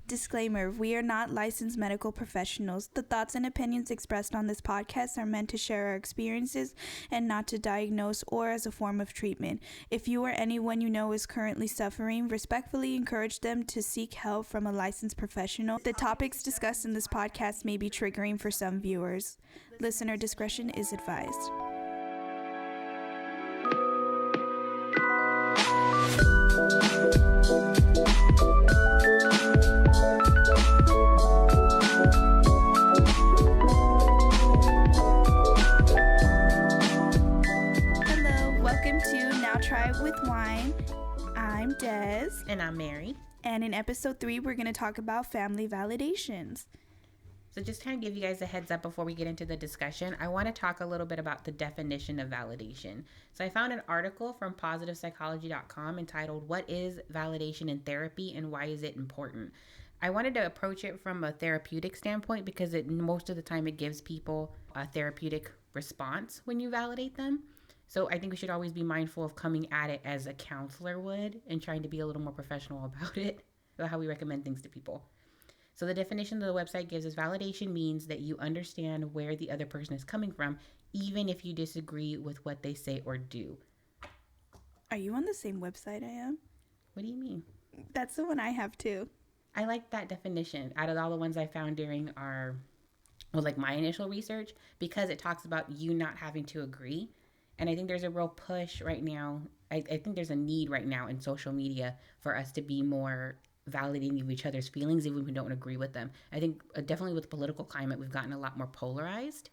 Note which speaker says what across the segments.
Speaker 1: Disclaimer, we are not licensed medical professionals. The thoughts and opinions expressed on this podcast are meant to share our experiences and not to diagnose or as a form of treatment. If you or anyone you know is currently suffering, respectfully encourage them to seek help from a licensed professional. The topics discussed in this podcast may be triggering for some viewers. Listener discretion is advised. With Wine. I'm Des.
Speaker 2: And I'm Mary.
Speaker 1: And in episode 3, we're going to talk about family validations.
Speaker 2: So just to kind of give you guys a heads up before we get into the discussion, I want to talk a little bit about the definition of validation. So I found an article from positivepsychology.com entitled, "What is Validation in Therapy and Why is it Important?" I wanted to approach it from a therapeutic standpoint because most of the time it gives people a therapeutic response when you validate them. So I think we should always be mindful of coming at it as a counselor would and trying to be a little more professional about it, about how we recommend things to people. So the definition that the website gives is validation means that you understand where the other person is coming from, even if you disagree with what they say or do.
Speaker 1: Are you on the same website I am?
Speaker 2: What do you mean?
Speaker 1: That's the one I have too.
Speaker 2: I like that definition out of all the ones I found during my initial research, because it talks about you not having to agree. And I think there's a real push right now. I think there's a need right now in social media for us to be more validating of each other's feelings, even if we don't agree with them. I think definitely with the political climate, we've gotten a lot more polarized.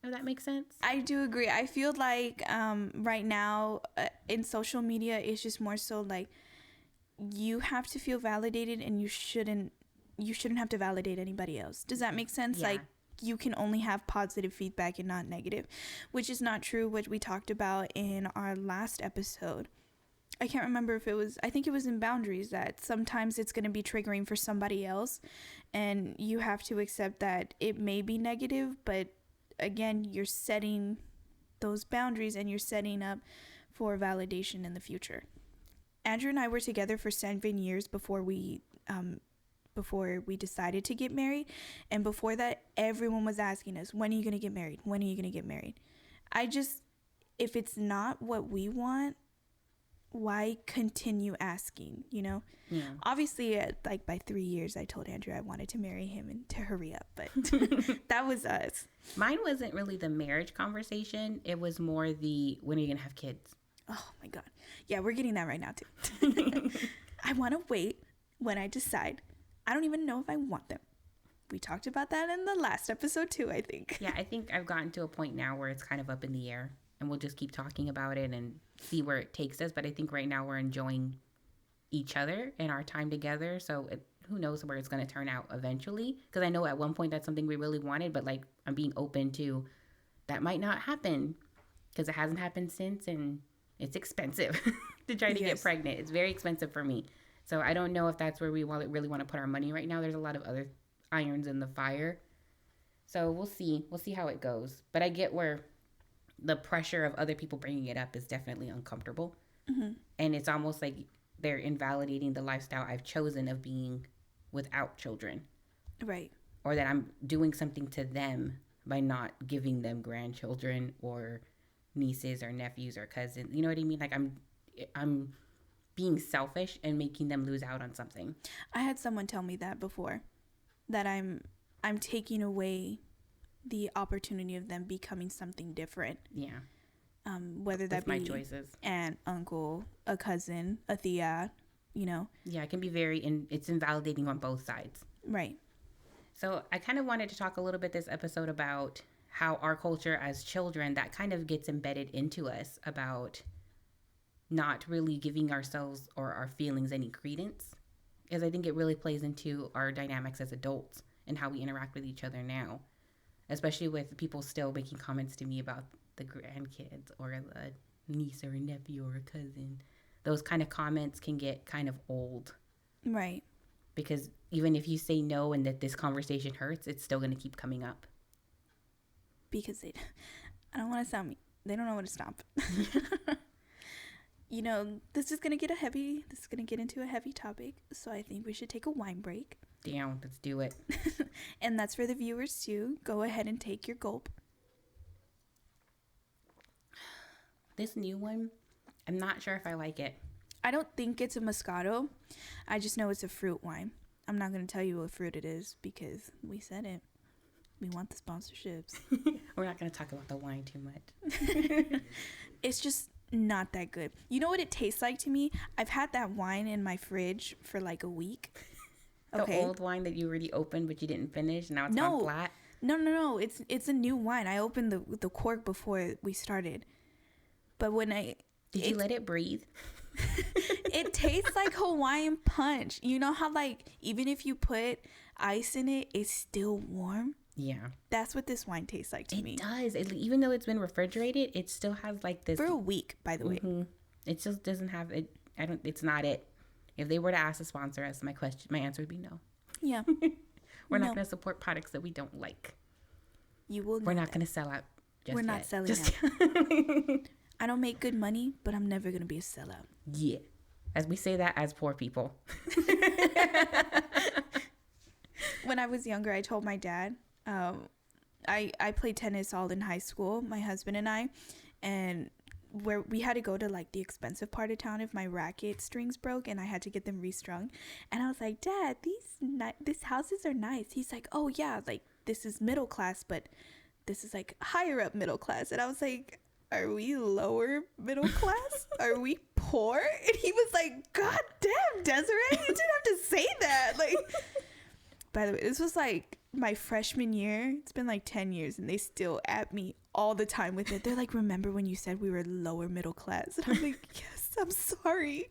Speaker 2: If that makes sense.
Speaker 1: I do agree. I feel like right now in social media, it's just more so like you have to feel validated and you shouldn't have to validate anybody else. Does that make sense?
Speaker 2: Yeah.
Speaker 1: Like, you can only have positive feedback and not negative, which is not true, what we talked about in our last episode. I can't remember if I think it was in Boundaries, that sometimes it's going to be triggering for somebody else and you have to accept that it may be negative, but again, you're setting those boundaries and you're setting up for validation in the future. Andrew and I were together for 7 years before we decided to get married. And before that, everyone was asking us, when are you going to get married? When are you going to get married? If it's not what we want, why continue asking, you know?
Speaker 2: Yeah.
Speaker 1: Obviously, by 3 years, I told Andrew I wanted to marry him and to hurry up, but that was us.
Speaker 2: Mine wasn't really the marriage conversation. It was more the, when are you going to have kids?
Speaker 1: Oh my God. Yeah, we're getting that right now too. I want to wait when I decide. I don't even know if I want them. We talked about that in the last episode too, I think.
Speaker 2: Yeah, I think I've gotten to a point now where it's kind of up in the air and we'll just keep talking about it and see where it takes us. But I think right now we're enjoying each other and our time together. So who knows where it's going to turn out eventually. Because I know at one point that's something we really wanted, but like I'm being open to that might not happen because it hasn't happened since, and it's expensive to try to get pregnant. It's very expensive for me. So I don't know if that's where we really want to put our money right now. There's a lot of other irons in the fire. So we'll see. We'll see how it goes. But I get where the pressure of other people bringing it up is definitely uncomfortable. Mm-hmm. And it's almost like they're invalidating the lifestyle I've chosen of being without children.
Speaker 1: Right.
Speaker 2: Or that I'm doing something to them by not giving them grandchildren or nieces or nephews or cousins. You know what I mean? Like I'm being selfish and making them lose out on something.
Speaker 1: I had someone tell me that before, that I'm taking away the opportunity of them becoming something different.
Speaker 2: Yeah.
Speaker 1: Whether that be
Speaker 2: my choices,
Speaker 1: aunt, uncle, a cousin, a tia, you know. Yeah,
Speaker 2: it can be it's invalidating on both sides.
Speaker 1: Right.
Speaker 2: So I kind of wanted to talk a little bit this episode about how our culture as children, that kind of gets embedded into us about not really giving ourselves or our feelings any credence, because I think it really plays into our dynamics as adults and how we interact with each other now, especially with people still making comments to me about the grandkids or the niece or a nephew or a cousin. Those kind of comments can get kind of old.
Speaker 1: Right.
Speaker 2: Because even if you say no and that this conversation hurts, it's still going to keep coming up.
Speaker 1: Because I don't want to sound mean. They don't know where to stop. this is gonna get into a heavy topic, so I think we should take a wine break.
Speaker 2: Damn, let's do it.
Speaker 1: And that's for the viewers too. Go ahead and take your gulp.
Speaker 2: This new one, I'm not sure if I like it.
Speaker 1: I don't think it's a Moscato. I just know it's a fruit wine. I'm not going to tell you what fruit it is because we said it. We want the sponsorships.
Speaker 2: We're not going to talk about the wine too much.
Speaker 1: It's just not that good. You know what it tastes like to me? I've had that wine in my fridge for like a week.
Speaker 2: The old wine that you already opened but you didn't finish, now it's gone flat?
Speaker 1: No. It's a new wine. I opened the cork before we started. But when
Speaker 2: Did you let it breathe?
Speaker 1: It tastes like Hawaiian punch. You know how like even if you put ice in it, it's still warm?
Speaker 2: Yeah.
Speaker 1: That's what this wine tastes like to me.
Speaker 2: It does. Even though it's been refrigerated, it still has like this.
Speaker 1: For a week, by the way.
Speaker 2: It just doesn't have it. It's not it. If they were to ask to sponsor us, my answer would be no.
Speaker 1: Yeah.
Speaker 2: We're not going to support products that we don't like. We're not going to sell out.
Speaker 1: We're not selling out. I don't make good money, but I'm never going to be a sellout.
Speaker 2: Yeah. As we say that as poor people.
Speaker 1: When I was younger, I told my dad, I played tennis all in high school, my husband and I, and where we had to go to like the expensive part of town if my racket strings broke and I had to get them restrung. And I was like, Dad, these houses are nice. He's like, oh yeah, like this is middle class, but this is like higher up middle class. And I was like, are we lower middle class? Are we poor? And he was like, God damn, Desiree, you didn't have to say that. Like, by the way, this was like my freshman year. It's been like 10 years and they still at me all the time with it. They're like, remember when you said we were lower middle class? And I'm like, yes, I'm sorry.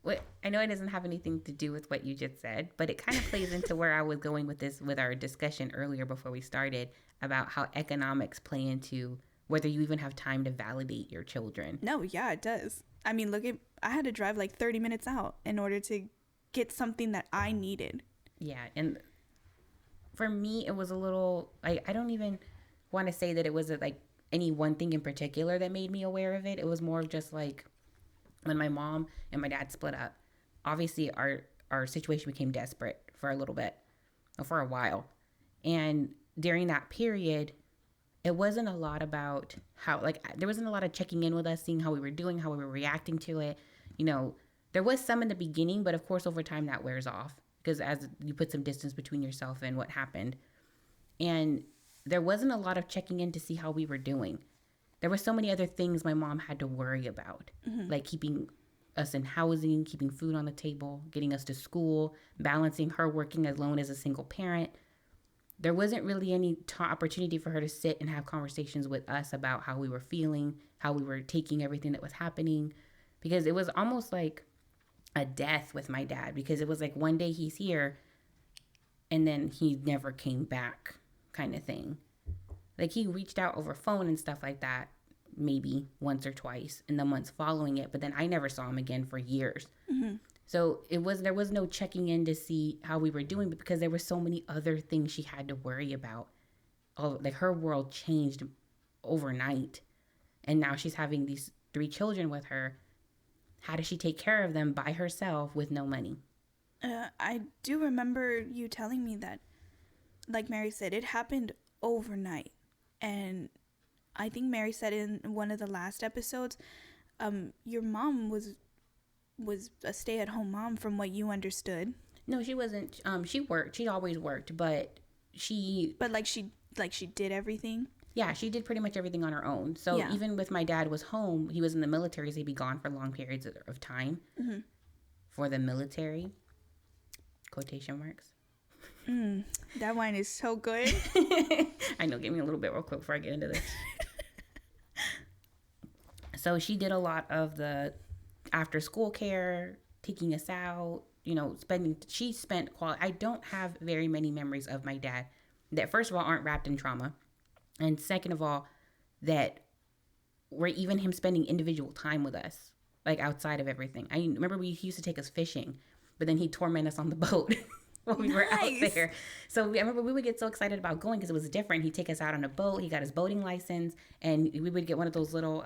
Speaker 2: Well, I know it doesn't have anything to do with what you just said, but it kind of plays into where I was going with this, with our discussion earlier before we started about how economics play into whether you even have time to validate your children.
Speaker 1: No, yeah, it does. I mean, I had to drive like 30 minutes out in order to get something that I needed.
Speaker 2: Yeah, and for me, it was a little, I don't even want to say that it was like any one thing in particular that made me aware of it. It was more of just like when my mom and my dad split up, obviously our situation became desperate for a little bit, or for a while. And during that period, it wasn't a lot about how, like, there wasn't a lot of checking in with us, seeing how we were doing, how we were reacting to it. You know, there was some in the beginning, but of course, over time that wears off because as you put some distance between yourself and what happened. And there wasn't a lot of checking in to see how we were doing. There were so many other things my mom had to worry about, like keeping us in housing, keeping food on the table, getting us to school, balancing her working alone as a single parent. There wasn't really any opportunity for her to sit and have conversations with us about how we were feeling, how we were taking everything that was happening, because it was almost like a death with my dad, because it was like one day he's here and then he never came back kind of thing. Like he reached out over phone and stuff like that, maybe once or twice in the months following it, but then I never saw him again for years. Mm-hmm. So there was no checking in to see how we were doing, but because there were so many other things she had to worry about. Like her world changed overnight. And now she's having these 3 children with her. How does she take care of them by herself with no money?
Speaker 1: I do remember you telling me that, like Mary said, it happened overnight. And I think Mary said in one of the last episodes, your mom was a stay-at-home mom from what you understood.
Speaker 2: No, she wasn't. She worked. She always worked, but she
Speaker 1: did everything.
Speaker 2: Yeah, she did pretty much everything on her own. So even with my dad was home, he was in the military, so he'd be gone for long periods of time. Mm-hmm. For the military, quotation marks.
Speaker 1: That wine is so good.
Speaker 2: I know. Give me a little bit real quick before I get into this. So she did a lot of the after school care, taking us out, she spent quality. I don't have very many memories of my dad that, first of all, aren't wrapped in trauma. And second of all, that were even him spending individual time with us, like outside of everything. I remember he used to take us fishing, but then he'd torment us on the boat. while we were out
Speaker 1: Nice.
Speaker 2: there. So I remember we would get so excited about going because it was different. He'd take us out on a boat. He got his boating license, and we would get one of those little.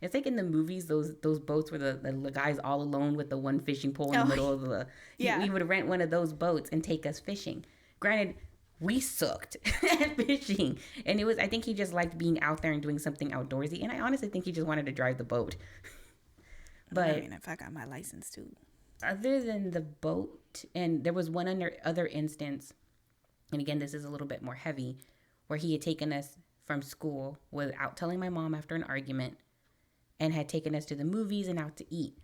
Speaker 2: It's like in the movies, those boats where the guy's all alone with the one fishing pole in the middle of the.
Speaker 1: Yeah.
Speaker 2: We would rent one of those boats and take us fishing. Granted, we sucked at fishing, and it was. I think he just liked being out there and doing something outdoorsy, and I honestly think he just wanted to drive the boat. But
Speaker 1: I mean, if I got my license too.
Speaker 2: other than the boat, and there was one other instance, and again, this is a little bit more heavy, where he had taken us from school without telling my mom after an argument, and had taken us to the movies and out to eat.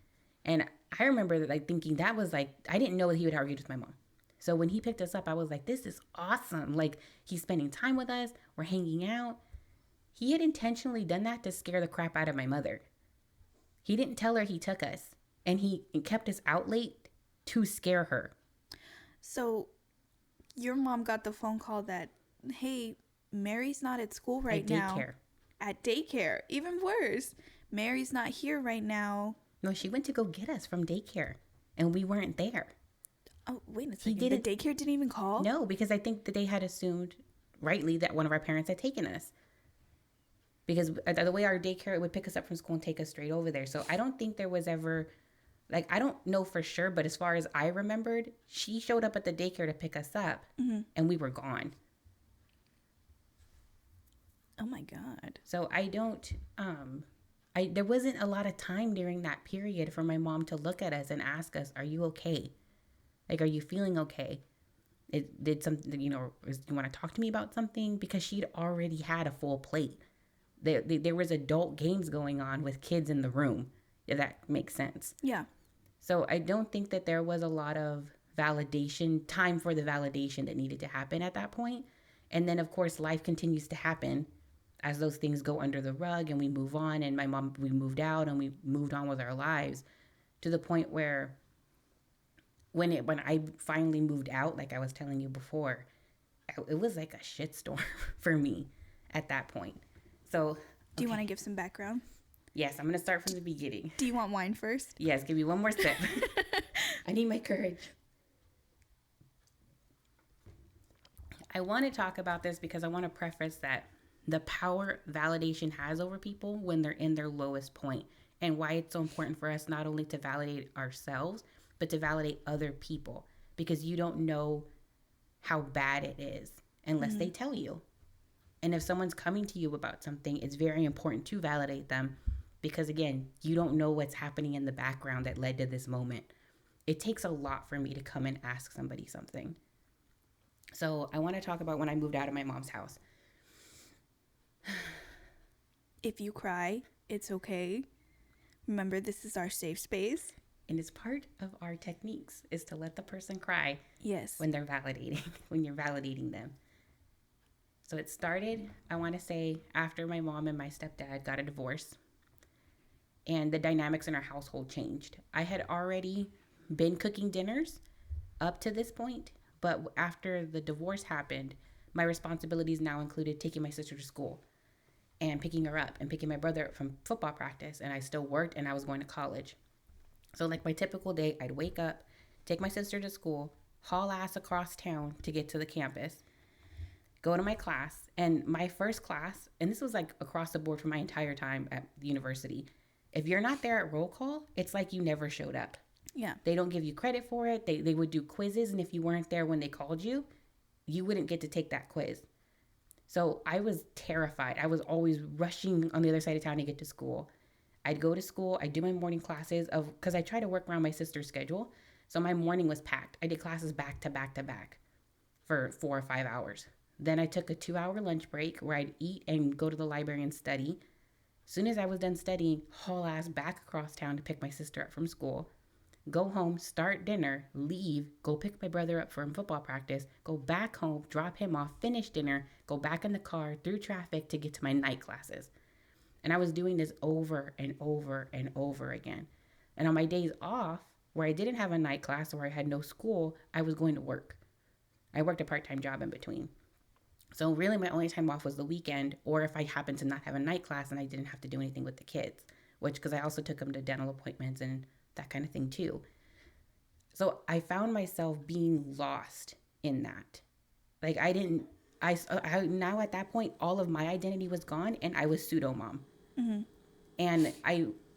Speaker 2: And I remember that, like, thinking that was like, I didn't know that he would argue with my mom. So when he picked us up, I was like, this is awesome. Like, he's spending time with us. We're hanging out. He had intentionally done that to scare the crap out of my mother. He didn't tell her he took us, and he kept us out late to scare her.
Speaker 1: So your mom got the phone call that, hey, Mary's not at school right now. At daycare. Even worse. Mary's not here right now.
Speaker 2: No, she went to go get us from daycare, and we weren't there.
Speaker 1: Oh, wait a second. The daycare didn't even call?
Speaker 2: No, because I think that they had assumed, rightly, that one of our parents had taken us. Because the way our daycare would pick us up from school and take us straight over there. So I don't think there was ever, like, I don't know for sure, but as far as I remembered, she showed up at the daycare to pick us up, and we were gone.
Speaker 1: Oh my God.
Speaker 2: So I don't, there wasn't a lot of time during that period for my mom to look at us and ask us, are you okay? Like, are you feeling okay? Did something, you want to talk to me about something? Because she'd already had a full plate. There was adult games going on with kids in the room, if that makes sense.
Speaker 1: Yeah.
Speaker 2: So I don't think that there was a lot of time for the validation that needed to happen at that point. And then, of course, life continues to happen as those things go under the rug and we move on. And we moved out and we moved on with our lives to the point where when I finally moved out, like I was telling you before, it was like a shitstorm for me at that point. So,
Speaker 1: do you want to give some background?
Speaker 2: Yes, I'm going to start from the beginning.
Speaker 1: Do you want wine first?
Speaker 2: Yes, give me one more sip. I need my courage. I want to talk about this because I want to preface that the power validation has over people when they're in their lowest point, and why it's so important for us not only to validate ourselves, but to validate other people, because you don't know how bad it is unless they tell you. And if someone's coming to you about something, it's very important to validate them because, again, you don't know what's happening in the background that led to this moment. It takes a lot for me to come and ask somebody something. So I want to talk about when I moved out of my mom's house.
Speaker 1: If you cry, it's okay. Remember, this is our safe space.
Speaker 2: And it's part of our techniques is to let the person cry.
Speaker 1: Yes.
Speaker 2: When they're validating, when you're validating them. So it started, I want to say, after my mom and my stepdad got a divorce. And the dynamics in our household changed. I had already been cooking dinners up to this point. But after the divorce happened, my responsibilities now included taking my sister to school and picking her up and picking my brother up from football practice. And I still worked and I was going to college. So like my typical day, I'd wake up, take my sister to school, haul ass across town to get to the campus, go to my class. And my first class, and this was like across the board for my entire time at the university, if you're not there at roll call, it's like you never showed up.
Speaker 1: Yeah.
Speaker 2: They don't give you credit for it. They would do quizzes. And if you weren't there when they called you, you wouldn't get to take that quiz. So I was terrified. I was always rushing on the other side of town to get to school. I'd go to school. I'd do my morning classes because I try to work around my sister's schedule. So my morning was packed. I did classes back to back to back for 4 or 5 hours. Then I took a 2-hour lunch break where I'd eat and go to the library and study. As soon as I was done studying, haul ass back across town to pick my sister up from school. Go home, start dinner, leave, go pick my brother up from football practice, go back home, drop him off, finish dinner, go back in the car through traffic to get to my night classes. And I was doing this over and over and over again. And on my days off, where I didn't have a night class or I had no school, I was going to work. I worked a part-time job in between. So really my only time off was the weekend, or if I happened to not have a night class and I didn't have to do anything with the kids, because I also took them to dental appointments and that kind of thing too. So I found myself being lost in that. Like I now at that point, all of my identity was gone and I was pseudo mom.
Speaker 1: Mm-hmm.
Speaker 2: And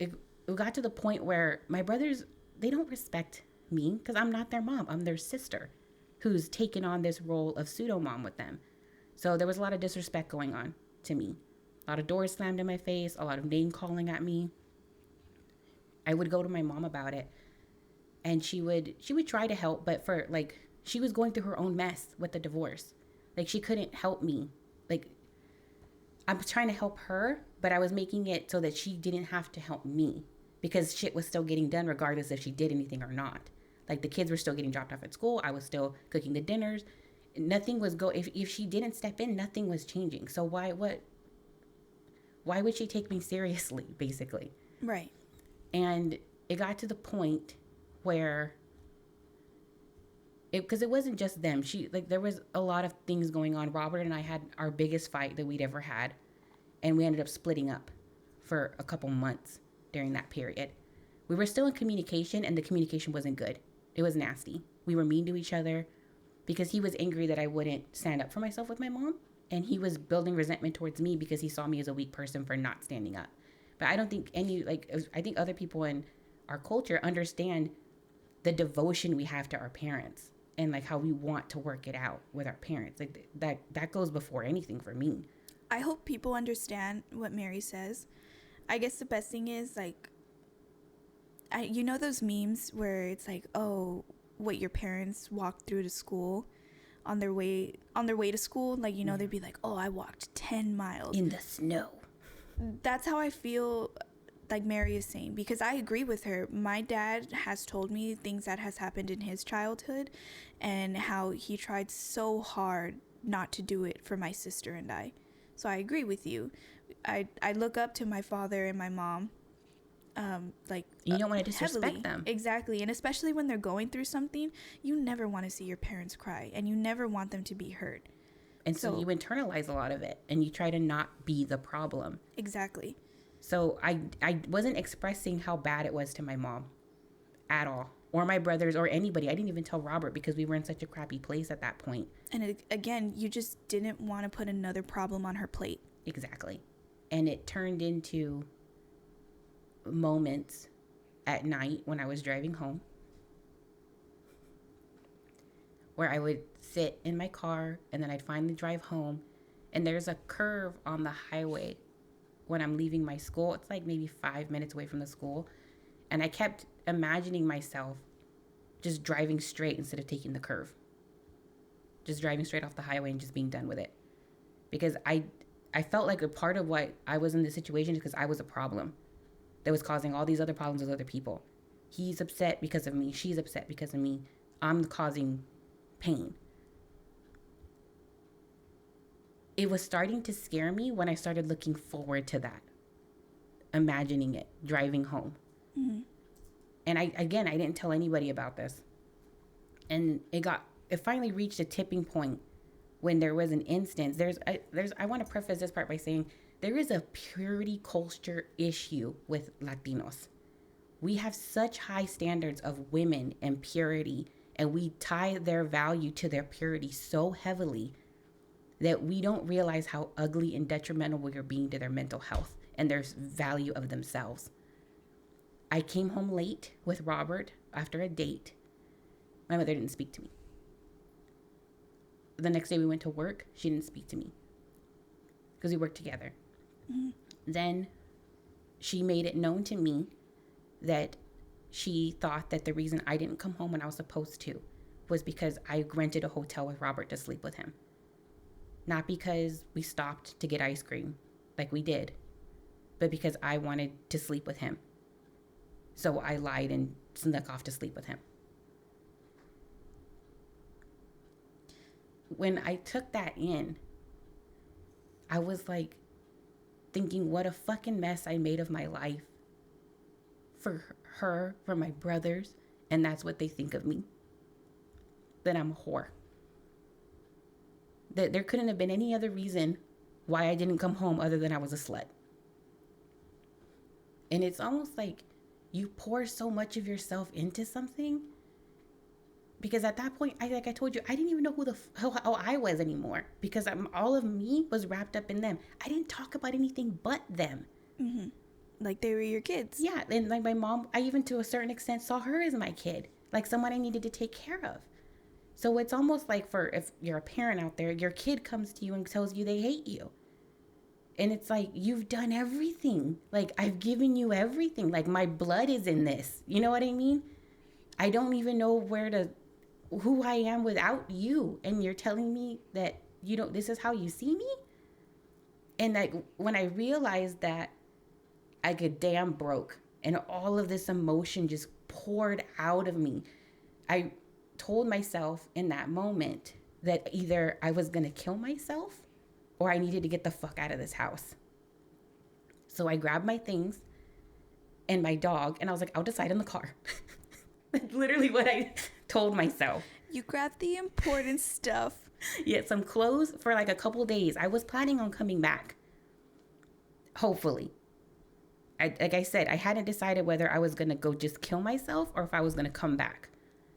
Speaker 2: it got to the point where my brothers, they don't respect me because I'm not their mom. I'm their sister who's taken on this role of pseudo mom with them. So there was a lot of disrespect going on to me. A lot of doors slammed in my face, a lot of name calling at me. I would go to my mom about it and she would try to help, but for like she was going through her own mess with the divorce. Like she couldn't help me. Like I'm trying to help her, but I was making it so that she didn't have to help me because shit was still getting done regardless if she did anything or not. Like the kids were still getting dropped off at school. I was still cooking the dinners. Nothing was if she didn't step in, nothing was changing. So why would she take me seriously, basically?
Speaker 1: Right.
Speaker 2: And it got to the point where because it wasn't just them. There was a lot of things going on. Robert and I had our biggest fight that we'd ever had, and we ended up splitting up for a couple months during that period. We were still in communication, and the communication wasn't good. It was nasty. We were mean to each other because he was angry that I wouldn't stand up for myself with my mom, and he was building resentment towards me because he saw me as a weak person for not standing up. But I don't think I think other people in our culture understand the devotion we have to our parents and like how we want to work it out with our parents. Like that goes before anything for me.
Speaker 1: I hope people understand what Mary says. I guess the best thing is like, you know those memes where it's like, oh, what your parents walked through to school on their way to school, like, you know, they'd be like, oh, I walked 10 miles
Speaker 2: in the snow.
Speaker 1: That's how I feel like Mary is saying, because I agree with her. My dad has told me things that has happened in his childhood and how he tried so hard not to do it for my sister and I. So I agree with you. I look up to my father and my mom.
Speaker 2: You don't want to disrespect
Speaker 1: heavily.
Speaker 2: them.
Speaker 1: Exactly. And especially when they're going through something, you never want to see your parents cry and you never want them to be hurt.
Speaker 2: And so you internalize a lot of it and you try to not be the problem.
Speaker 1: Exactly.
Speaker 2: So I wasn't expressing how bad it was to my mom at all, or my brothers, or anybody. I didn't even tell Robert because we were in such a crappy place at that point.
Speaker 1: And again, you just didn't want to put another problem on her plate.
Speaker 2: Exactly. And it turned into moments at night when I was driving home where I would sit in my car and then I'd finally drive home, and there's a curve on the highway when I'm leaving my school. It's like maybe 5 minutes away from the school, and I kept imagining myself just driving straight instead of taking the curve, just driving straight off the highway and just being done with it, because I felt like a part of why I was in this situation is because I was a problem that was causing all these other problems with other people. He's upset because of me. She's upset because of me. I'm causing pain. It was starting to scare me when I started looking forward to that, imagining it, driving home.
Speaker 1: Mm-hmm.
Speaker 2: And I didn't tell anybody about this. And it finally reached a tipping point when there was an instance. I want to preface this part by saying there is a purity culture issue with Latinos. We have such high standards of women and purity, and we tie their value to their purity so heavily that we don't realize how ugly and detrimental we are being to their mental health and their value of themselves. I came home late with Robert after a date. My mother didn't speak to me. The next day we went to work. She didn't speak to me because we worked together. Mm-hmm. Then she made it known to me that she thought that the reason I didn't come home when I was supposed to was because I rented a hotel with Robert to sleep with him. Not because we stopped to get ice cream like we did, but because I wanted to sleep with him. So I lied and snuck off to sleep with him. When I took that in, I was like thinking what a fucking mess I made of my life for her, for my brothers, and that's what they think of me. That I'm a whore. That there couldn't have been any other reason why I didn't come home other than I was a slut. And it's almost like you pour so much of yourself into something Because at that point, like I told you, I didn't even know how I was anymore, because all of me was wrapped up in them. I didn't talk about anything but them.
Speaker 1: Mm-hmm. Like they were your kids.
Speaker 2: Yeah, and like my mom, I even to a certain extent saw her as my kid, like someone I needed to take care of. So it's almost like, for if you're a parent out there, your kid comes to you and tells you they hate you. And it's like, you've done everything. Like, I've given you everything. Like, my blood is in this. You know what I mean? I don't even know who I am without you. And you're telling me that this is how you see me? And like, when I realized that, I get damn broke. And all of this emotion just poured out of me. I told myself in that moment that either I was going to kill myself or I needed to get the fuck out of this house. So I grabbed my things and my dog, and I was like, I'll decide in the car. That's literally what I told myself.
Speaker 1: You grabbed the important stuff.
Speaker 2: Yeah, some clothes for like a couple days. I was planning on coming back. Hopefully. Like I said, I hadn't decided whether I was going to go just kill myself or if I was going to come back.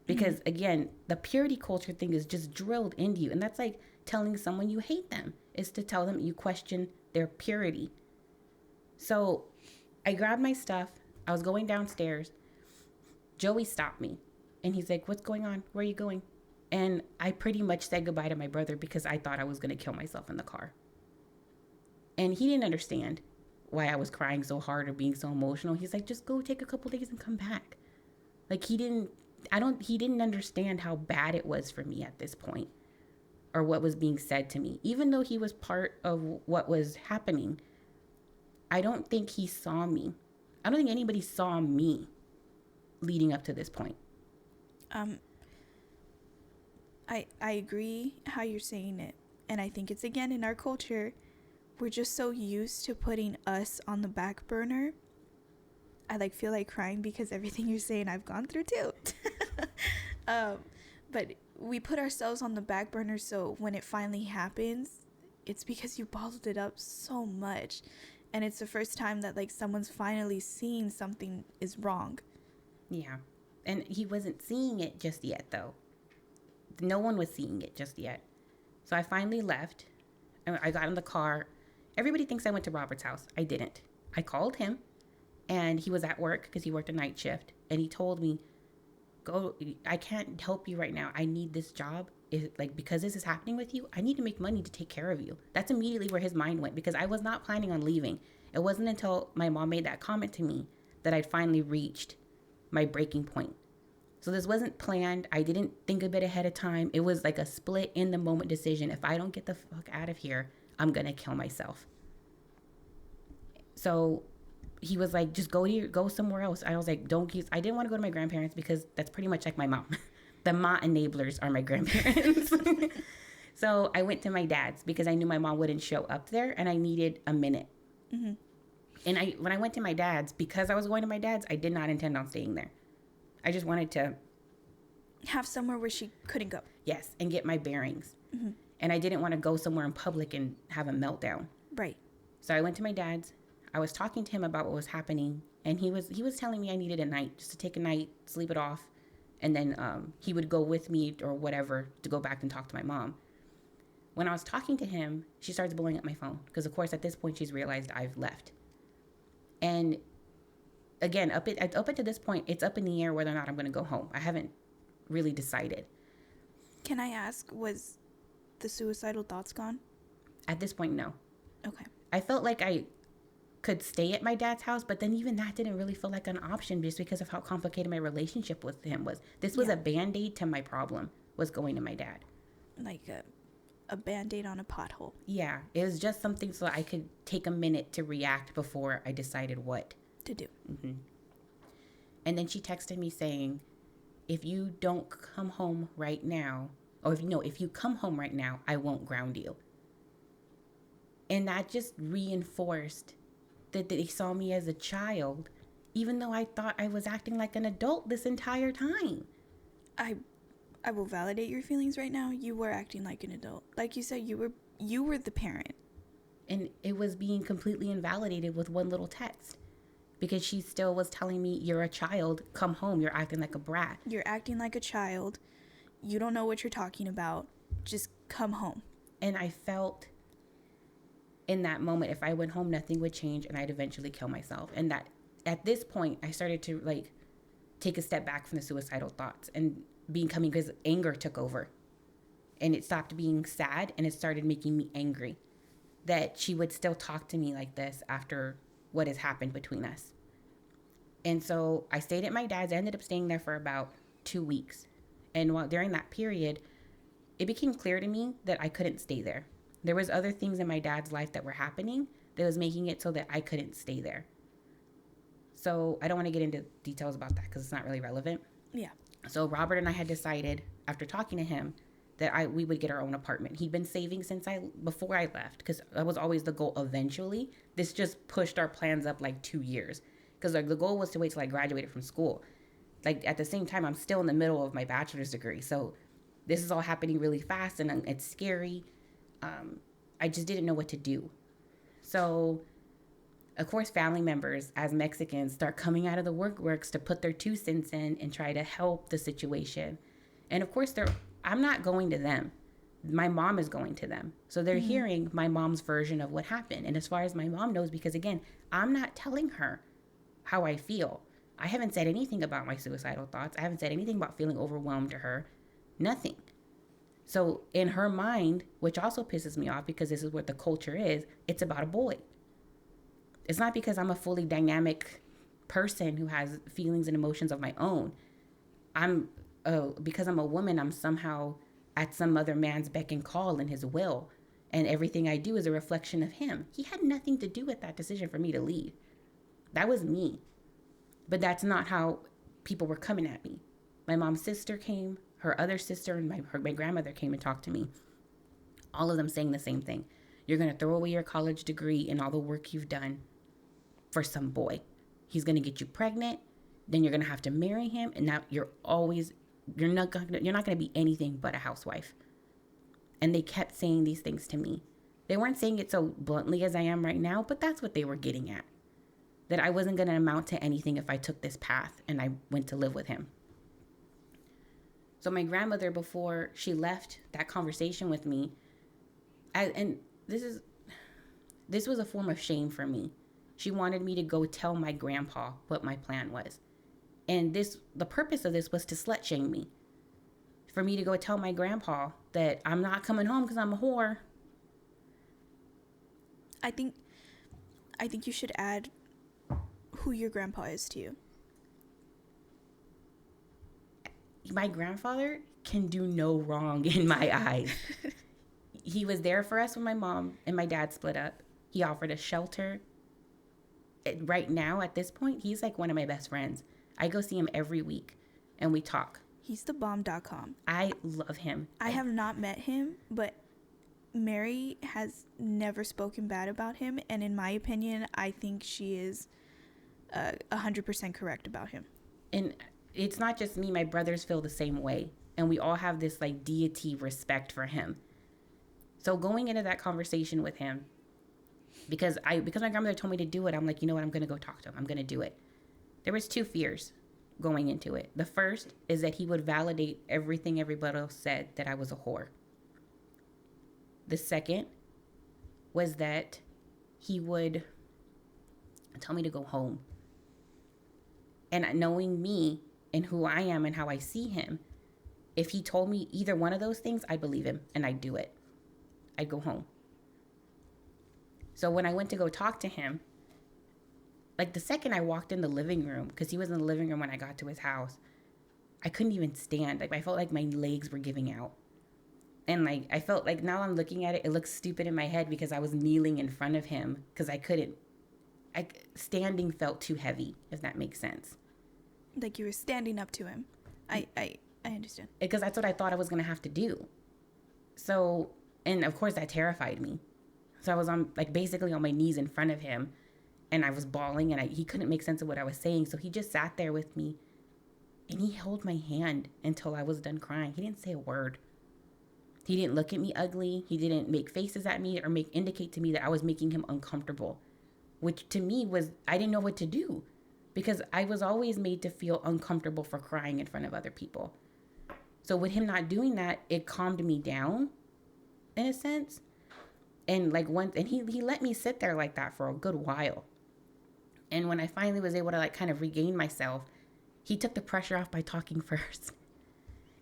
Speaker 2: Because again, the purity culture thing is just drilled into you. And that's like telling someone you hate them, is to tell them you question their purity. So I grabbed my stuff. I was going downstairs. Joey stopped me and he's like, what's going on? Where are you going? And I pretty much said goodbye to my brother because I thought I was going to kill myself in the car. And he didn't understand why I was crying so hard or being so emotional. He's like, just go take a couple days and come back. Like, he didn't understand how bad it was for me at this point, or what was being said to me. Even though he was part of what was happening, I don't think he saw me. I don't think anybody saw me leading up to this point.
Speaker 1: I agree how you're saying it. And I think it's, again, in our culture, we're just so used to putting us on the back burner. I feel like crying because everything you're saying I've gone through too. But we put ourselves on the back burner, so when it finally happens, it's because you bottled it up so much. And it's the first time that someone's finally seeing something is wrong.
Speaker 2: Yeah. And he wasn't seeing it just yet, though. No one was seeing it just yet. So I finally left. I got in the car. Everybody thinks I went to Robert's house. I didn't. I called him, and he was at work because he worked a night shift. And he told me, go, I can't help you right now. I need this job. Because this is happening with you, I need to make money to take care of you. That's immediately where his mind went, because I was not planning on leaving. It wasn't until my mom made that comment to me that I'd finally reached my breaking point. So this wasn't planned. I didn't think a bit ahead of time. It was like a split in the moment decision. If I don't get the fuck out of here, I'm going to kill myself. So he was like, just go somewhere else. I was like, I didn't want to go to my grandparents because that's pretty much like my mom. The ma enablers are my grandparents. So I went to my dad's because I knew my mom wouldn't show up there and I needed a minute. Mm-hmm. And when I went to my dad's, because I was going to my dad's, I did not intend on staying there. I just wanted to
Speaker 1: have somewhere where she couldn't go.
Speaker 2: Yes, and get my bearings. Mm-hmm. And I didn't want to go somewhere in public and have a meltdown.
Speaker 1: Right.
Speaker 2: So I went to my dad's. I was talking to him about what was happening, and he was telling me I needed a night, just to take a night, sleep it off, and then he would go with me or whatever to go back and talk to my mom. When I was talking to him, she starts blowing up my phone because, of course, at this point, she's realized I've left. And again, up to this point, it's up in the air whether or not I'm going to go home. I haven't really decided.
Speaker 1: Can I ask, was the suicidal thoughts gone?
Speaker 2: At this point, no.
Speaker 1: Okay.
Speaker 2: I felt like I could stay at my dad's house, but then even that didn't really feel like an option just because of how complicated my relationship with him was. This was a Band-Aid to my problem, was going to my dad.
Speaker 1: Like a Band-Aid on a pothole.
Speaker 2: Yeah, it was just something so I could take a minute to react before I decided what
Speaker 1: to do.
Speaker 2: Mm-hmm. And then she texted me saying, if you don't come home right now, or if you come home right now, I won't ground you. And that just reinforced that they saw me as a child, even though I thought I was acting like an adult this entire time.
Speaker 1: I will validate your feelings right now. You were acting like an adult. Like you said, you were the parent.
Speaker 2: And it was being completely invalidated with one little text. Because she still was telling me, you're a child, come home, you're acting like a brat.
Speaker 1: You're acting like a child. You don't know what you're talking about. Just come home.
Speaker 2: And I felt in that moment, if I went home, nothing would change and I'd eventually kill myself. And that at this point, I started to like take a step back from the suicidal thoughts and becoming, because anger took over and it stopped being sad and it started making me angry that she would still talk to me like this after what has happened between us. And so I stayed at my dad's. I ended up staying there for about 2 weeks. And while during that period, it became clear to me that I couldn't stay there. There was other things in my dad's life that were happening that was making it so that I couldn't stay there. So I don't want to get into details about that because it's not really relevant.
Speaker 1: Yeah.
Speaker 2: So Robert and I had decided after talking to him that we would get our own apartment. He'd been saving since before I left, because that was always the goal eventually. This just pushed our plans up like 2 years, because like the goal was to wait till I graduated from school. Like at the same time, I'm still in the middle of my bachelor's degree. So this is all happening really fast and it's scary. I just didn't know what to do. So of course, family members as Mexicans start coming out of the works to put their 2 cents in and try to help the situation. And of course, I'm not going to them. My mom is going to them. So they're hearing my mom's version of what happened. And as far as my mom knows, because again, I'm not telling her how I feel. I haven't said anything about my suicidal thoughts. I haven't said anything about feeling overwhelmed to her. Nothing. So in her mind, which also pisses me off because this is what the culture is, it's about a boy. It's not because I'm a fully dynamic person who has feelings and emotions of my own. Because I'm a woman, I'm somehow at some other man's beck and call in his will. And everything I do is a reflection of him. He had nothing to do with that decision for me to leave. That was me. But that's not how people were coming at me. My mom's sister came, her other sister, and my grandmother came and talked to me. All of them saying the same thing. You're going to throw away your college degree and all the work you've done for some boy. He's going to get you pregnant. Then you're going to have to marry him. And now you're not going to be anything but a housewife. And they kept saying these things to me. They weren't saying it so bluntly as I am right now, but that's what they were getting at. That I wasn't going to amount to anything if I took this path and I went to live with him. So my grandmother, before she left that conversation with me, and this was a form of shame for me. She wanted me to go tell my grandpa what my plan was. And the purpose of this was to slut shame me. For me to go tell my grandpa that I'm not coming home because I'm a whore.
Speaker 1: I think you should add who your grandpa is to you.
Speaker 2: My grandfather can do no wrong in my eyes. He was there for us when my mom and my dad split up. He offered us shelter. Right now, at this point, he's like one of my best friends. I go see him every week and we talk.
Speaker 1: He's the bomb.com.
Speaker 2: I love him.
Speaker 1: I have not met him, but Mary has never spoken bad about him. And in my opinion, I think she is 100% correct about him.
Speaker 2: And it's not just me. My brothers feel the same way. And we all have this like deity respect for him. So going into that conversation with him, because my grandmother told me to do it, I'm like, you know what? I'm going to go talk to him. I'm going to do it. There was 2 fears going into it. The first is that he would validate everything everybody else said, that I was a whore. The second was that he would tell me to go home. And knowing me and who I am and how I see him, if he told me either one of those things, I'd believe him and I'd do it. I'd go home. So when I went to go talk to him, like the second I walked in the living room, because he was in the living room when I got to his house, I couldn't even stand. Like I felt like my legs were giving out. And like I felt like, now I'm looking at it, it looks stupid in my head because I was kneeling in front of him because standing felt too heavy, if that makes sense.
Speaker 1: Like you were standing up to him. I understand.
Speaker 2: Because that's what I thought I was going to have to do. So, and of course that terrified me. So I was basically on my knees in front of him and I was bawling and he couldn't make sense of what I was saying. So he just sat there with me and he held my hand until I was done crying. He didn't say a word. He didn't look at me ugly. He didn't make faces at me or indicate to me that I was making him uncomfortable, which to me was, I didn't know what to do because I was always made to feel uncomfortable for crying in front of other people. So with him not doing that, it calmed me down in a sense. And like once, and he let me sit there like that for a good while. And when I finally was able to like kind of regain myself, he took the pressure off by talking first.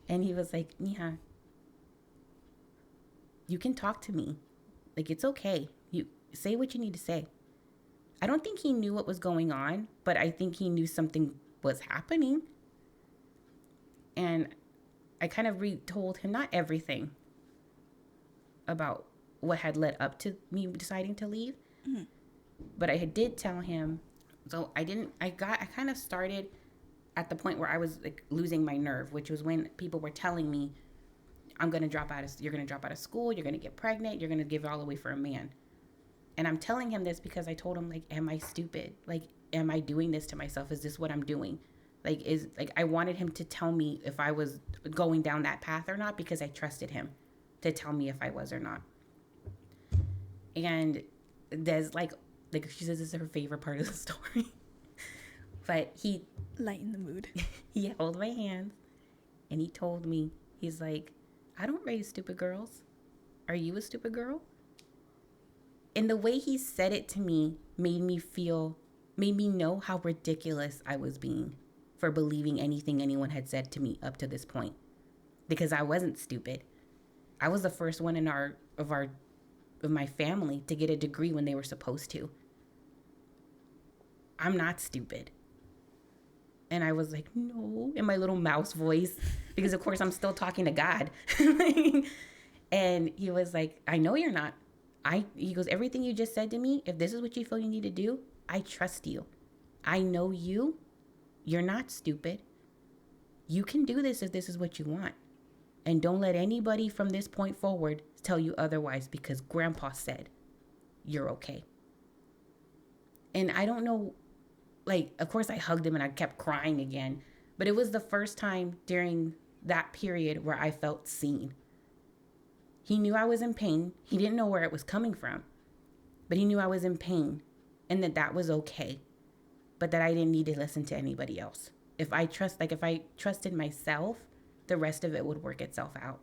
Speaker 2: And he was like, "Mija, you can talk to me. Like, it's okay. You say what you need to say." I don't think he knew what was going on, but I think he knew something was happening. And I kind of retold him, not everything about what had led up to me deciding to leave. Mm-hmm. But I did tell him. So I kind of started at the point where I was like losing my nerve, which was when people were telling me, you're going to drop out of school, you're going to get pregnant, you're going to give it all away for a man. And I'm telling him this because I told him, like, am I stupid? Like, am I doing this to myself? Is this what I'm doing? I wanted him to tell me if I was going down that path or not, because I trusted him to tell me if I was or not. And there's like she says, this is her favorite part of the story. But he
Speaker 1: lighten the mood.
Speaker 2: He held my hands and he told me, he's like, "I don't raise stupid girls. Are you a stupid girl?" And the way he said it to me made me know how ridiculous I was being for believing anything anyone had said to me up to this point. Because I wasn't stupid. I was the first one of my family to get a degree when they were supposed to. I'm not stupid. And I was like, "No," in my little mouse voice, because of course I'm still talking to God. And he was like, "I know you're not." He goes, "Everything you just said to me, if this is what you feel you need to do, I trust you. I know you. You're not stupid. You can do this if this is what you want. And don't let anybody from this point forward tell you otherwise, because Grandpa said you're okay." And I don't know, like, of course I hugged him and I kept crying again. But it was the first time during that period where I felt seen. He knew I was in pain. He didn't know where it was coming from, but he knew I was in pain and that was okay, but that I didn't need to listen to anybody else. If I trusted myself, the rest of it would work itself out.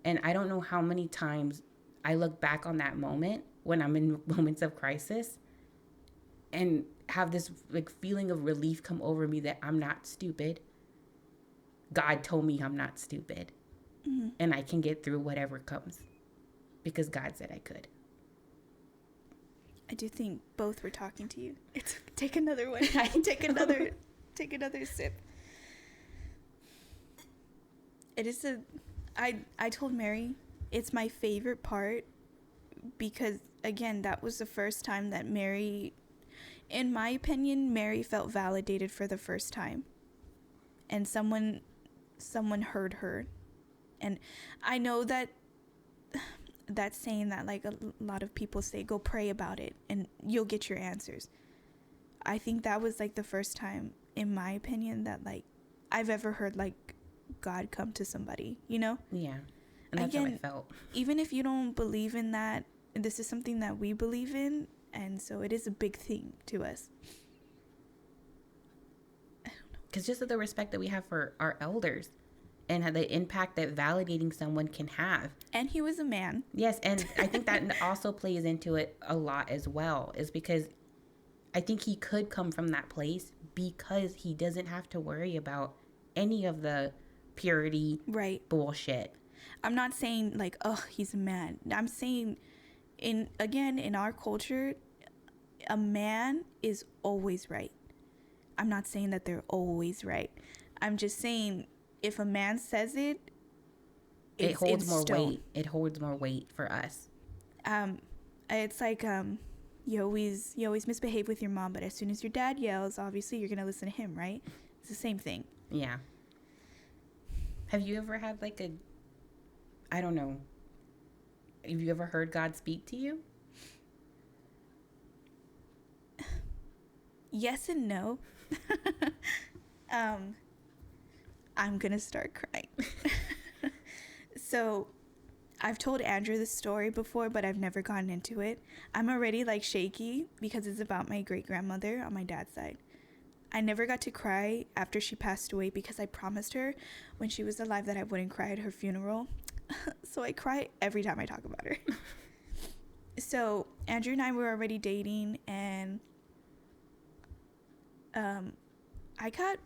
Speaker 2: And I don't know how many times I look back on that moment when I'm in moments of crisis and have this like feeling of relief come over me that I'm not stupid. God told me I'm not stupid. Mm-hmm. And I can get through whatever comes because God said I could.
Speaker 1: I do think both were talking to you. Take another one. Take another sip. It is I told Mary it's my favorite part because, again, that was the first time that Mary, in my opinion, Mary felt validated for the first time. And someone heard her. And I know that that's saying that, like, a lot of people say, go pray about it and you'll get your answers. I think that was like the first time, in my opinion, that like I've ever heard like God come to somebody, you know?
Speaker 2: Yeah. And that's how I felt.
Speaker 1: Even if you don't believe in that, this is something that we believe in, and so it is a big thing to us. I don't know.
Speaker 2: Because just the respect that we have for our elders and the impact that validating someone can have.
Speaker 1: And he was a man.
Speaker 2: Yes, and I think that also plays into it a lot as well, is because I think he could come from that place because he doesn't have to worry about any of the purity bullshit.
Speaker 1: I'm not saying like, oh, he's a man. I'm saying in our culture, a man is always right. I'm not saying that they're always right. I'm just saying if a man says it,
Speaker 2: it holds more weight. It holds more weight for us.
Speaker 1: It's like you always misbehave with your mom, but as soon as your dad yells, obviously you're gonna listen to him, right? It's the same thing.
Speaker 2: Yeah. Have you ever had like I don't know, have you ever heard God speak to you?
Speaker 1: Yes and no. I'm gonna start crying. So I've told Andrew this story before, but I've never gotten into it. I'm already like shaky because it's about my great grandmother on my dad's side. I never got to cry after she passed away because I promised her when she was alive that I wouldn't cry at her funeral. So I cry every time I talk about her. So Andrew and I were already dating, and I got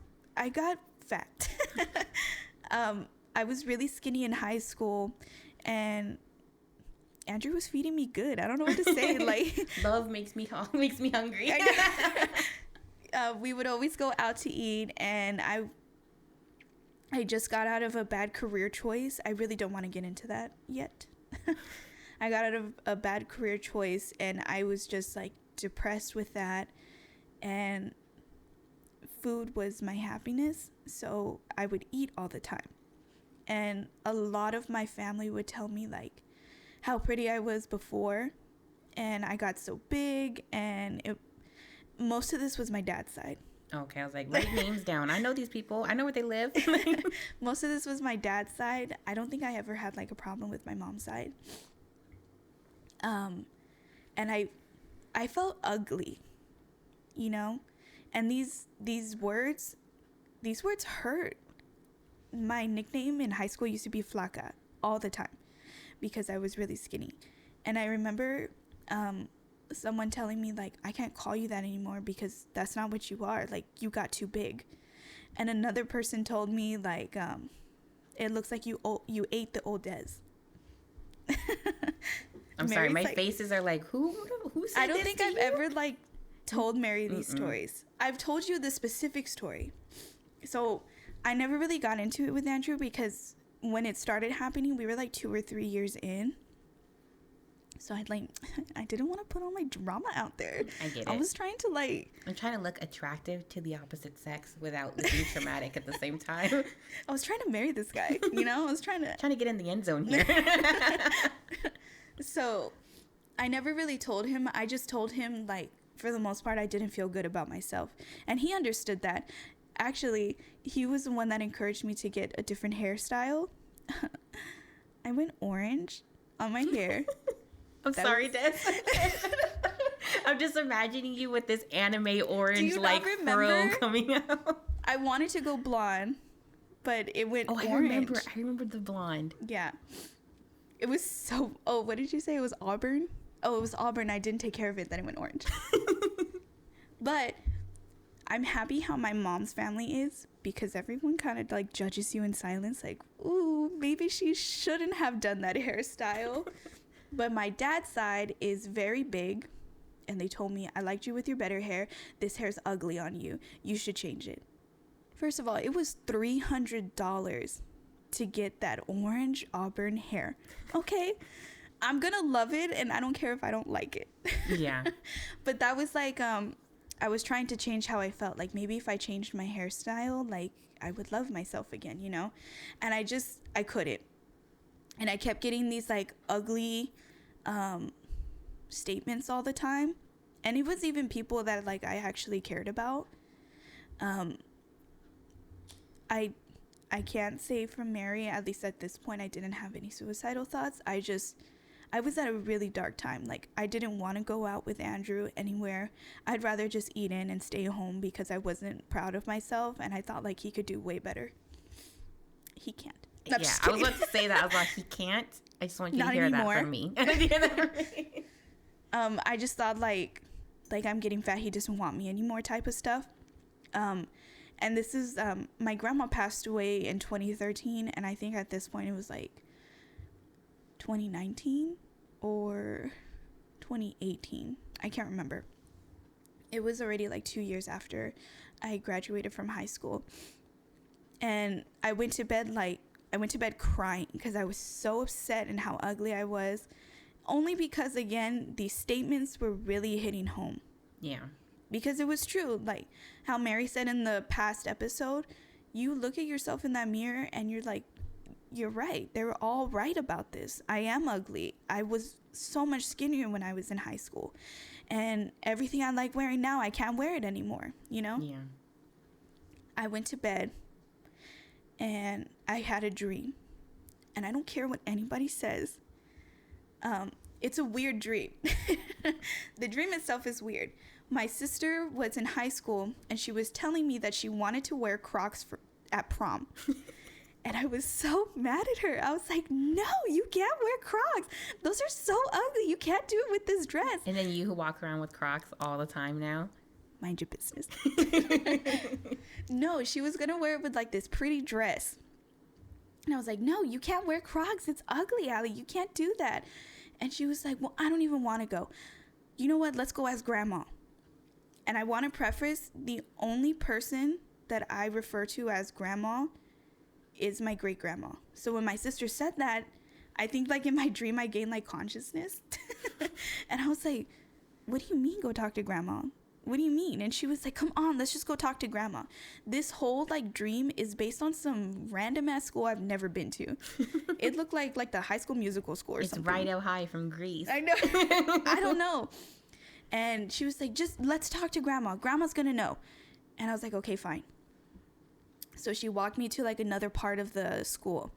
Speaker 1: fat. I was really skinny in high school, and Andrew was feeding me good. I don't know what to say. Like,
Speaker 2: love makes me hungry.
Speaker 1: We would always go out to eat, and I just got out of a bad career choice. I really don't want to get into that yet. I got out of a bad career choice, and I was just like depressed with that, and food was my happiness, so I would eat all the time. And a lot of my family would tell me like how pretty I was before, and I got so big, and most of this was my dad's side.
Speaker 2: Okay, I was like, write names down. I know these people. I know where they live.
Speaker 1: Most of this was my dad's side. I don't think I ever had like a problem with my mom's side. And I felt ugly, you know, and these words hurt. My nickname in high school used to be Flaca all the time because I was really skinny. And I remember someone telling me like, I can't call you that anymore because that's not what you are. Like, you got too big. And another person told me like, it looks like you ate the old Des.
Speaker 2: I'm sorry, my faces are like, who said
Speaker 1: I don't
Speaker 2: this
Speaker 1: think
Speaker 2: to
Speaker 1: I've
Speaker 2: you?
Speaker 1: ever like told Mary these stories. I've told you the specific story. So I never really got into it with Andrew because when it started happening, we were like 2 or 3 years in. So I didn't want to put all my drama out there.
Speaker 2: I get it.
Speaker 1: I was trying to I'm
Speaker 2: trying to look attractive to the opposite sex without looking traumatic at the same time.
Speaker 1: I was trying to marry this guy, you know? I was trying to
Speaker 2: get in the end zone here.
Speaker 1: So I never really told him. I just told him, like, for the most part, I didn't feel good about myself. And he understood that. Actually, he was the one that encouraged me to get a different hairstyle. I went orange on my hair.
Speaker 2: I'm sorry, Des. I'm just imagining you with this anime orange, like, fro coming out.
Speaker 1: I wanted to go blonde, but it went orange.
Speaker 2: I remember the blonde.
Speaker 1: Yeah. It was so... Oh, what did you say? It was auburn? Oh, it was auburn. I didn't take care of it. Then it went orange. But I'm happy how my mom's family is because everyone kind of, like, judges you in silence. Like, ooh, maybe she shouldn't have done that hairstyle. But my dad's side is very big. And they told me, I liked you with your better hair. This hair's ugly on you. You should change it. First of all, it was $300 to get that orange auburn hair. Okay, I'm gonna love it, and I don't care if I don't like it.
Speaker 2: Yeah.
Speaker 1: But that was like, I was trying to change how I felt. Like, maybe if I changed my hairstyle, like, I would love myself again, you know? And I couldn't. And I kept getting these, like, ugly statements all the time. And it was even people that, like, I actually cared about. I can't say from Mary, at least at this point, I didn't have any suicidal thoughts. I was at a really dark time. Like, I didn't want to go out with Andrew anywhere. I'd rather just eat in and stay home because I wasn't proud of myself, and I thought, like, he could do way better. He can't.
Speaker 2: Yeah, I was about to say that. I was like, he can't. I just want you to hear that from me.
Speaker 1: I just thought, like I'm getting fat. He doesn't want me anymore type of stuff. And this is, my grandma passed away in 2013, and I think at this point it was like 2019 or 2018. I can't remember. It was already like 2 years after I graduated from high school. And I went to bed crying because I was so upset and how ugly I was. Only because, again, these statements were really hitting home.
Speaker 2: Yeah.
Speaker 1: Because it was true, like how Mary said in the past episode, you look at yourself in that mirror and you're like, you're right. They were all right about this. I am ugly. I was so much skinnier when I was in high school. And everything I like wearing now, I can't wear it anymore, you know?
Speaker 2: Yeah.
Speaker 1: I went to bed and I had a dream. And I don't care what anybody says. It's a weird dream. The dream itself is weird. My sister was in high school and she was telling me that she wanted to wear Crocs at prom. And I was so mad at her. I was like, no, you can't wear Crocs. Those are so ugly. You can't do it with this dress.
Speaker 2: And then you who walk around with Crocs all the time now.
Speaker 1: Mind your business. No, she was going to wear it with like this pretty dress. And I was like, no, you can't wear Crocs. It's ugly, Allie. You can't do that. And she was like, well, I don't even want to go. You know what? Let's go as grandma. And I want to preface, the only person that I refer to as grandma is my great grandma. So when my sister said that, I think like in my dream I gained like consciousness. And I was like, what do you mean go talk to grandma? What do you mean? And she was like, come on, let's just go talk to grandma. This whole like dream is based on some random ass school I've never been to. It looked like the High School Musical school or
Speaker 2: it's
Speaker 1: something.
Speaker 2: Ride Out High from Greece.
Speaker 1: I know. I don't know. And she was like, just let's talk to grandma. Grandma's gonna know. And I was like, okay, fine. So she walked me to like another part of the school.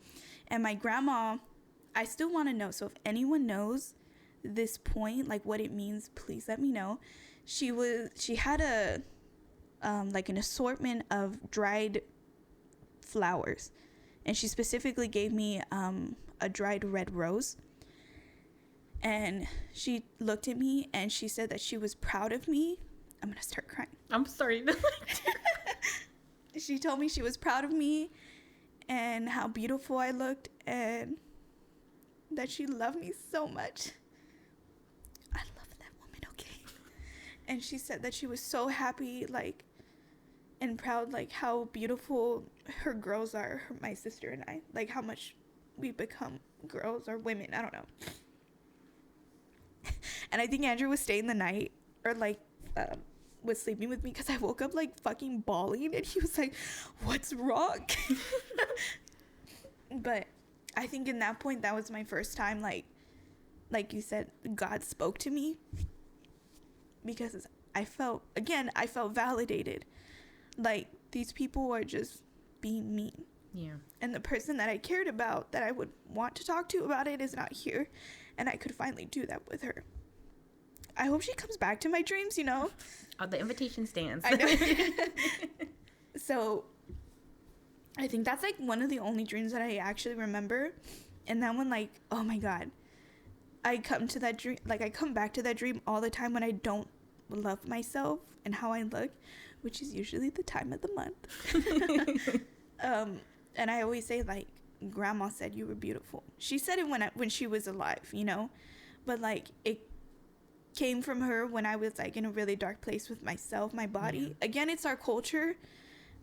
Speaker 1: And my grandma, I still want to know. So if anyone knows this point, like what it means, please let me know. She had a like an assortment of dried flowers. And she specifically gave me a dried red rose. And she looked at me and she said that she was proud of me. I'm going to start crying.
Speaker 2: I'm sorry.
Speaker 1: She told me she was proud of me and how beautiful I looked and that she loved me so much. I love that woman, okay? And she said that she was so happy, like, and proud, like, how beautiful her girls are, my sister and I. Like, how much we become girls or women. I don't know. And I think Andrew was staying the night or, like, was sleeping with me because I woke up like fucking bawling and he was like, what's wrong? But I think in that point that was my first time like you said, God spoke to me, because I felt validated. Like, these people are just being mean.
Speaker 2: Yeah.
Speaker 1: And the person that I cared about, that I would want to talk to about it, is not here, and I could finally do that with her. I hope she comes back to my dreams, you know?
Speaker 2: Oh, the invitation stands.
Speaker 1: I know. So, I think that's, like, one of the only dreams that I actually remember. And that one, like, oh, my God. I come back to that dream all the time when I don't love myself and how I look, which is usually the time of the month. And I always say, like, Grandma said you were beautiful. She said it when she was alive, you know? But, like, it came from her when I was like in a really dark place with myself, my body. Yeah. Again, it's our culture.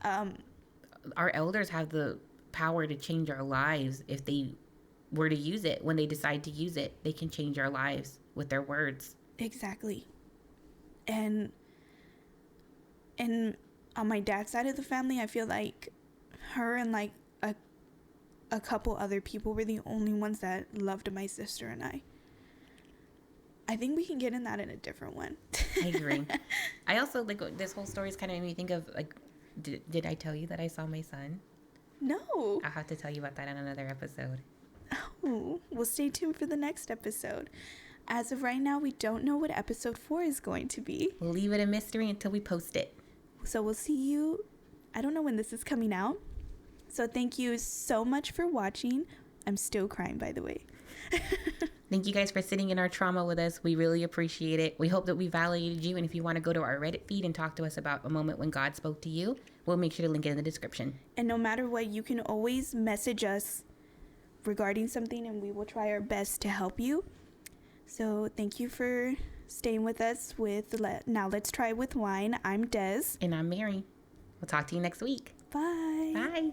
Speaker 2: Our elders have the power to change our lives if they were to use it. When they decide to use it, they can change our lives with their words.
Speaker 1: Exactly. And on my dad's side of the family, I feel like her and like a couple other people were the only ones that loved my sister and I think we can get in that in a different one.
Speaker 2: I agree. I also, like, this whole story's kind of made me think of, like, did I tell you that I saw my son?
Speaker 1: No.
Speaker 2: I'll have to tell you about that in another episode.
Speaker 1: Oh, well, stay tuned for the next episode. As of right now, we don't know what episode 4 is going to be.
Speaker 2: We'll leave it a mystery until we post it.
Speaker 1: So we'll see you. I don't know when this is coming out. So thank you so much for watching. I'm still crying, by the way.
Speaker 2: Thank you guys for sitting in our trauma with us. We really appreciate it. We hope that we validated you. And if you want to go to our Reddit feed and talk to us about a moment when God spoke to you, we'll make sure to link it in the description.
Speaker 1: And no matter what, you can always message us regarding something and we will try our best to help you. So thank you for staying with us with Now Let's Try It With Wine. I'm Des.
Speaker 2: And I'm Mary. We'll talk to you next week.
Speaker 1: Bye.
Speaker 2: Bye.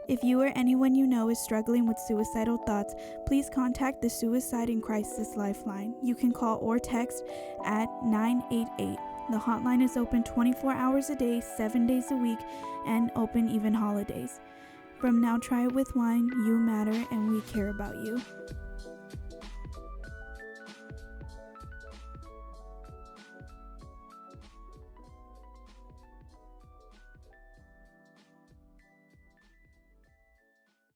Speaker 1: If you or anyone you know is struggling with suicidal thoughts, please contact the Suicide and Crisis Lifeline. You can call or text at 988. The hotline is open 24 hours a day, 7 days a week, and open even holidays. From Now Try It With Wine, you matter and we care about you.